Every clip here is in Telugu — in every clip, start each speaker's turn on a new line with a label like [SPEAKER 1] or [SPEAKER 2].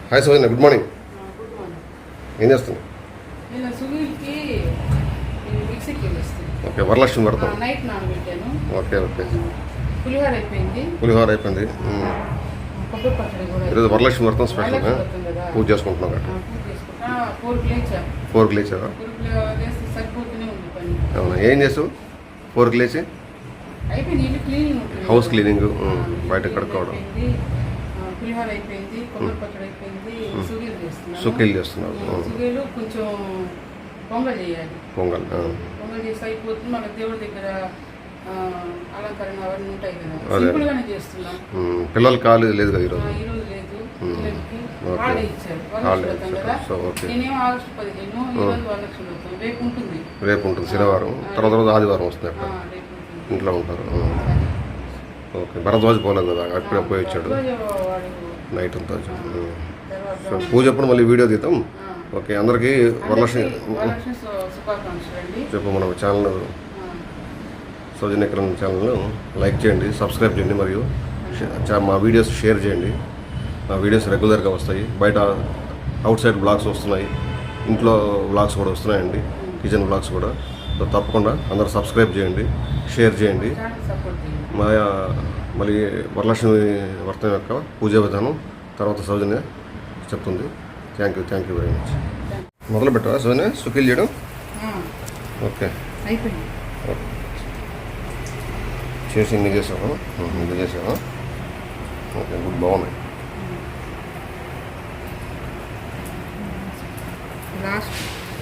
[SPEAKER 1] Hi Sojana, good morning.
[SPEAKER 2] Good morning.
[SPEAKER 1] ఏం చేస్తున్నావు?
[SPEAKER 2] నేను సునీల్కి మిక్సీకి వేస్తాను.
[SPEAKER 1] ఓకే, వరలక్ష్మి వ్రతం.
[SPEAKER 2] నైట్ నానబెట్టాను.
[SPEAKER 1] Okay okay.
[SPEAKER 2] పులిహోర అయిపోయింది.
[SPEAKER 1] పులిహోర అయిపోయింది.
[SPEAKER 2] కొబ్బరి పచ్చడి కూడా.
[SPEAKER 1] ఈరోజు వరలక్ష్మి వ్రతం స్పెషల్ పూజ చేసుకుంటున్నాం కదా.
[SPEAKER 2] పూజ చేసుకుంటా. 4కి లేచాను.
[SPEAKER 1] 4కి లేచావా?
[SPEAKER 2] 4కి లేస్తే సరిపోతూనే ఉంది పని.
[SPEAKER 1] అవునా, ఏం చేసావు 4కి లేచి?
[SPEAKER 2] అయిపోయింది, ఇల్లు క్లీనింగ్ ఉంటుంది.
[SPEAKER 1] హౌస్ క్లీనింగ్, బయట కడుక్కోవడం.
[SPEAKER 2] పులిహోర అయిపోయింది, కొబ్బరి పచ్చడి అయిపోయింది. సుగీలు చేస్తున్నాను.
[SPEAKER 1] సుఖీలు చేస్తున్నావు.
[SPEAKER 2] సుగీలు కొంచెం పొంగల్ చేయాలి.
[SPEAKER 1] పొంగల్
[SPEAKER 2] చేసి అయిపోతుంది. మన దేవుడి దగ్గర అలంకరణ అవన్నీ ఉంటాయి కదా, సింపుల్ గానే చేస్తున్నాం.
[SPEAKER 1] పిల్లలు కాలేదు లేదు కదా ఈరోజు?
[SPEAKER 2] ఈరోజు లేదు, హాలిడే ఇచ్చారు. నేనేమో ఆగస్టు 15, ఈరోజు వరలక్ష్మి వ్రతం. రేపు ఉంటుంది.
[SPEAKER 1] రేపు ఉంటుంది శనివారం, తర్వాత రోజు ఆదివారం వస్తుంది. అక్కడ ఇంట్లో ఉంటారు. ఓకే, భరద్వాజ్ పోలేదు కదా, అప్పుడే పోయి వచ్చాడు నైట్ అంతా. సో పూజ అప్పుడు మళ్ళీ వీడియో తీద్దాం. ఓకే, అందరికీ వరలక్ష్మి చెప్పు. మన ఛానల్ సౌజన్య కిరణ్ ఛానల్ను లైక్ చేయండి, సబ్స్క్రైబ్ చేయండి, మరియు మా వీడియోస్ షేర్ చేయండి. మా వీడియోస్ రెగ్యులర్గా వస్తాయి. బయట అవుట్ సైడ్ బ్లాగ్స్ వస్తున్నాయి, ఇంట్లో బ్లాగ్స్ కూడా వస్తున్నాయండి, కిచెన్ బ్లాగ్స్ కూడా. సో తప్పకుండా అందరూ సబ్స్క్రైబ్ చేయండి, షేర్ చేయండి. మళ్ళీ వరలక్ష్మి వ్రతం యొక్క పూజా విధానం తర్వాత సౌజన్య చెప్తుంది. Thank you very much. మొదలు పెట్టారా సౌజన్య సుఖీలు చేయడం? ఓకే,
[SPEAKER 2] అయిపోయింది.
[SPEAKER 1] ఓకే, చేసి ఇన్ని చేసావా? ఓకే, గుడ్, బాగున్నాయి.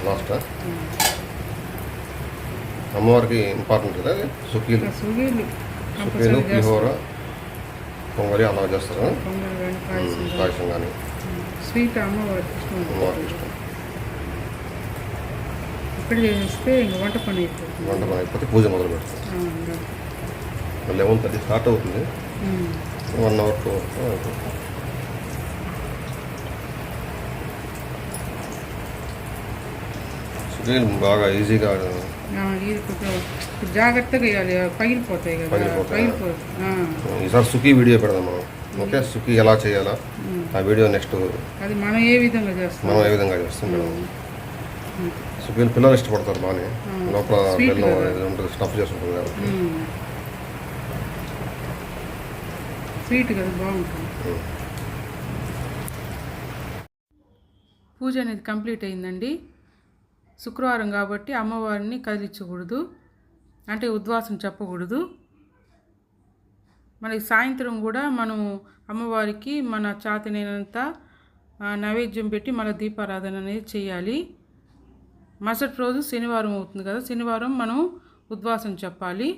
[SPEAKER 1] లాస్టా? అమ్మవారికి ఇంపార్టెంట్ కదా సుఖీలు. పులిహోర, పొంగలి అలా చేస్తారా? పాయసం కానీ
[SPEAKER 2] స్వీట్ అమ్మవారికి ఇష్టం. ఇక్కడ చేస్తే ఇంకా వంట పని
[SPEAKER 1] అయిపోతే పూజ మొదలు పెడతాం. మళ్ళీ 11:30 స్టార్ట్ అవుతుంది. 1 అవర్ 2 అవర్స్. సుఖీలు బాగా ఈజీగా
[SPEAKER 2] జాగ్రత్తగా వేయాలి, పగిలిపోతాయి కదా.
[SPEAKER 1] ఈసారి సుఖీ వీడియో పెడదాం మనం. ఓకే, సుఖీ ఎలా చేయాలా ఆ వీడియో నెక్స్ట్.
[SPEAKER 2] అది మనం ఏ విధంగా చేస్తాం
[SPEAKER 1] మేడం. సుఖీలు పిల్లలు ఇష్టపడతారు బాగానే. లోపల బెల్లం ఉంటుంది, స్టఫ్ చేసుకుంటుంది కాబట్టి
[SPEAKER 2] స్వీట్ కదా, బాగుంటుంది. పూజ అనేది కంప్లీట్ అయిందండి. శుక్రవారం కాబట్టి అమ్మవారిని కదిలించకూడదు, అంటే ఉద్వాసం చెప్పకూడదు. మనకి సాయంత్రం కూడా మనం అమ్మవారికి మన చాతనైనంత నైవేద్యం పెట్టి మన దీపారాధన అనేది చేయాలి. మరుసటి రోజు శనివారం అవుతుంది కదా, శనివారం మనం ఉద్వాసం చెప్పాలి.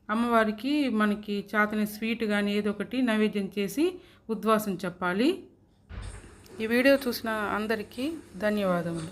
[SPEAKER 2] అమ్మవారికి మనకి చాతని స్వీట్ కానీ ఏదో ఒకటి నైవేద్యం చేసి ఉద్వాసం చెప్పాలి. ఈ వీడియో చూసిన అందరికీ ధన్యవాదములు.